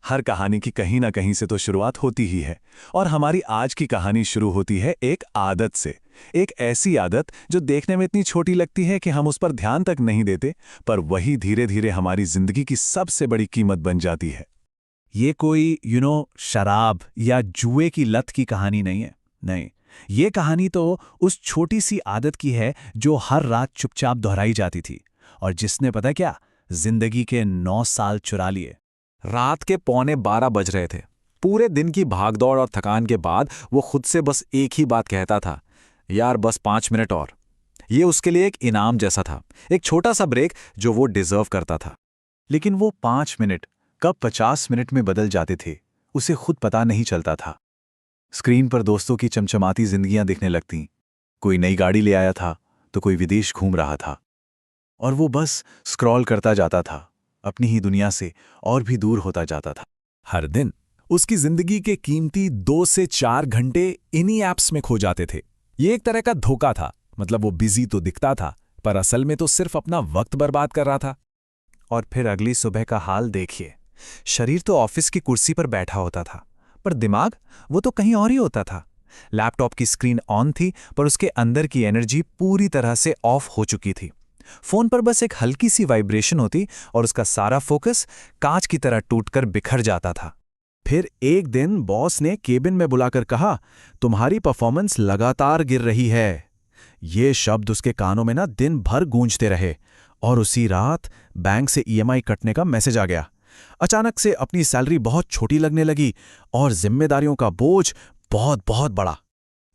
हर कहानी की कहीं ना कहीं से तो शुरुआत होती ही है। और हमारी आज की कहानी शुरू होती है एक आदत से। एक ऐसी आदत जो देखने में इतनी छोटी लगती है कि हम उस पर ध्यान तक नहीं देते, पर वही धीरे धीरे हमारी जिंदगी की सबसे बड़ी कीमत बन जाती है। ये कोई शराब या जुए की लत की कहानी नहीं है। नहीं, ये कहानी तो उस छोटी सी आदत की है जो हर रात चुपचाप दोहराई जाती थी और जिसने पता क्या, जिंदगी के 9 साल चुरा लिए। रात के 11:15 बज रहे थे। पूरे दिन की भागदौड़ और थकान के बाद वो खुद से बस एक ही बात कहता था, यार बस 5 मिनट और। ये उसके लिए एक इनाम जैसा था, एक छोटा सा ब्रेक जो वो डिजर्व करता था। लेकिन वो 5 मिनट कब 50 मिनट में बदल जाते थे, उसे खुद पता नहीं चलता था। स्क्रीन पर दोस्तों की चमचमाती जिंदगियां दिखने लगतीं। कोई नई गाड़ी ले आया था तो कोई विदेश घूम रहा था, और वो बस स्क्रॉल करता जाता था, अपनी ही दुनिया से और भी दूर होता जाता था। हर दिन उसकी जिंदगी के कीमती 2 से 4 घंटे इन्हीं ऐप्स में खो जाते थे। ये एक तरह का धोखा था। मतलब वो बिजी तो दिखता था, पर असल में तो सिर्फ अपना वक्त बर्बाद कर रहा था। और फिर अगली सुबह का हाल देखिए। शरीर तो ऑफिस की कुर्सी पर बैठा होता था, पर दिमाग वो तो कहीं और ही होता था। लैपटॉप की स्क्रीन ऑन थी, पर उसके अंदर की एनर्जी पूरी तरह से ऑफ हो चुकी थी। फोन पर बस एक हल्की सी वाइब्रेशन होती और उसका सारा फोकस कांच की तरह टूटकर बिखर जाता था। फिर एक दिन बॉस ने केबिन में बुलाकर कहा, तुम्हारी परफॉर्मेंस लगातार गिर रही है। ये शब्द उसके कानों में दिन भर गूंजते रहे। और उसी रात बैंक से ईएमआई कटने का मैसेज आ गया। अचानक से अपनी सैलरी बहुत छोटी लगने लगी और जिम्मेदारियों का बोझ बहुत बहुत बड़ा।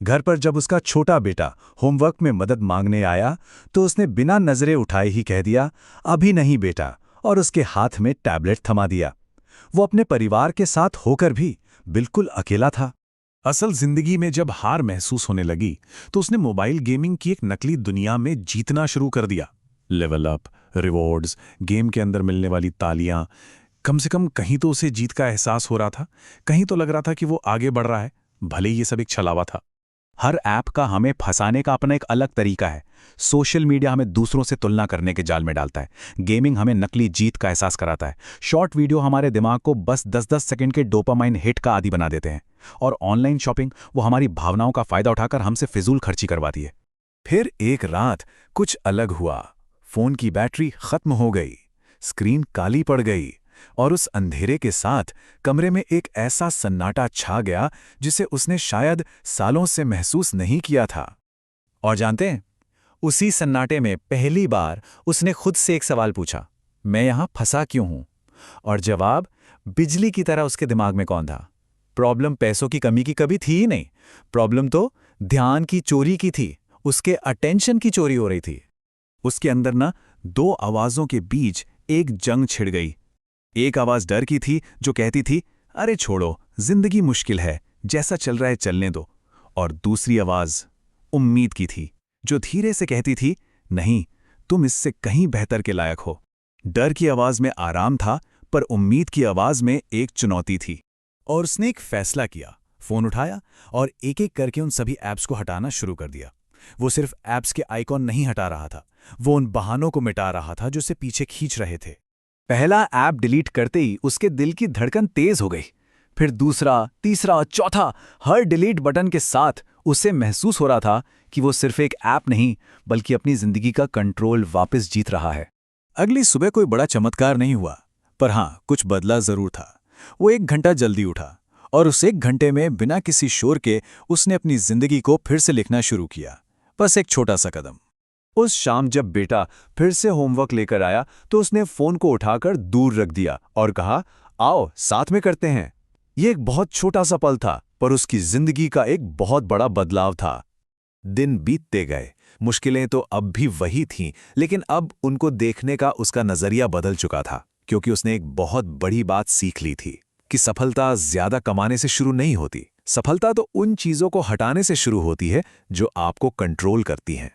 घर पर जब उसका छोटा बेटा होमवर्क में मदद मांगने आया तो उसने बिना नजरें उठाए ही कह दिया, अभी नहीं बेटा, और उसके हाथ में टैबलेट थमा दिया। वो अपने परिवार के साथ होकर भी बिल्कुल अकेला था। असल जिंदगी में जब हार महसूस होने लगी तो उसने मोबाइल गेमिंग की एक नकली दुनिया में जीतना शुरू कर दिया। लेवल अप, रिवॉर्ड्स, गेम के अंदर मिलने वाली तालियां। कम से कम कहीं तो उसे जीत का एहसास हो रहा था, कहीं तो लग रहा था कि वो आगे बढ़ रहा है, भले ही ये सब एक छलावा था। हर ऐप का हमें फंसाने का अपना एक अलग तरीका है। सोशल मीडिया हमें दूसरों से तुलना करने के जाल में डालता है। गेमिंग हमें नकली जीत का एहसास कराता है। शॉर्ट वीडियो हमारे दिमाग को बस 10-10 सेकंड के डोपामाइन हिट का आदी बना देते हैं। और ऑनलाइन शॉपिंग वो हमारी भावनाओं का फायदा उठाकर हमसे फिजूल खर्ची करवाती है। फिर एक रात कुछ अलग हुआ। फोन की बैटरी खत्म हो गई, स्क्रीन काली पड़ गई, और उस अंधेरे के साथ कमरे में एक ऐसा सन्नाटा छा गया जिसे उसने शायद सालों से महसूस नहीं किया था। और जानते हैं, उसी सन्नाटे में पहली बार उसने खुद से एक सवाल पूछा, मैं यहां फंसा क्यों हूं? और जवाब बिजली की तरह उसके दिमाग में कौन था? प्रॉब्लम पैसों की कमी की कभी थी ही नहीं। प्रॉब्लम तो ध्यान की चोरी की थी। उसके अटेंशन की चोरी हो रही थी। उसके अंदर 2 आवाजों के बीच एक जंग छिड़ गई। एक आवाज डर की थी जो कहती थी, अरे छोड़ो, जिंदगी मुश्किल है, जैसा चल रहा है चलने दो। और दूसरी आवाज उम्मीद की थी जो धीरे से कहती थी, नहीं, तुम इससे कहीं बेहतर के लायक हो। डर की आवाज में आराम था, पर उम्मीद की आवाज में एक चुनौती थी। और उसने एक फैसला किया। फोन उठाया और एक एक करके उन सभी ऐप्स को हटाना शुरू कर दिया। वो सिर्फ ऐप्स के आइकॉन नहीं हटा रहा था, वो उन बहानों को मिटा रहा था जो उसे पीछे खींच रहे थे। पहला ऐप डिलीट करते ही उसके दिल की धड़कन तेज हो गई। फिर दूसरा, तीसरा, चौथा, हर डिलीट बटन के साथ उसे महसूस हो रहा था कि वो सिर्फ एक ऐप नहीं, बल्कि अपनी जिंदगी का कंट्रोल वापस जीत रहा है। अगली सुबह कोई बड़ा चमत्कार नहीं हुआ, पर हाँ, कुछ बदला जरूर था। वो 1 घंटा जल्दी उठा और उस 1 घंटे में बिना किसी शोर के उसने अपनी जिंदगी को फिर से लिखना शुरू किया। बस एक छोटा सा कदम। उस शाम जब बेटा फिर से होमवर्क लेकर आया तो उसने फोन को उठाकर दूर रख दिया और कहा, आओ साथ में करते हैं। ये एक बहुत छोटा सा पल था, पर उसकी जिंदगी का एक बहुत बड़ा बदलाव था। दिन बीतते गए। मुश्किलें तो अब भी वही थीं, लेकिन अब उनको देखने का उसका नजरिया बदल चुका था, क्योंकि उसने एक बहुत बड़ी बात सीख ली थी कि सफलता ज्यादा कमाने से शुरू नहीं होती। सफलता तो उन चीजों को हटाने से शुरू होती है जो आपको कंट्रोल करती हैं।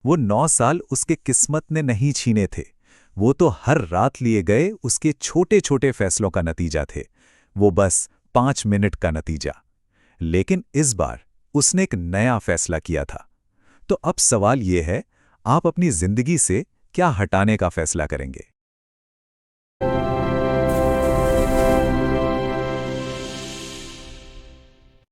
वो 9 साल उसके किस्मत ने नहीं छीने थे, वो तो हर रात लिए गए उसके छोटे छोटे फैसलों का नतीजा थे। वो बस 5 मिनट का नतीजा। लेकिन इस बार उसने एक नया फैसला किया था। तो अब सवाल ये है, आप अपनी जिंदगी से क्या हटाने का फैसला करेंगे?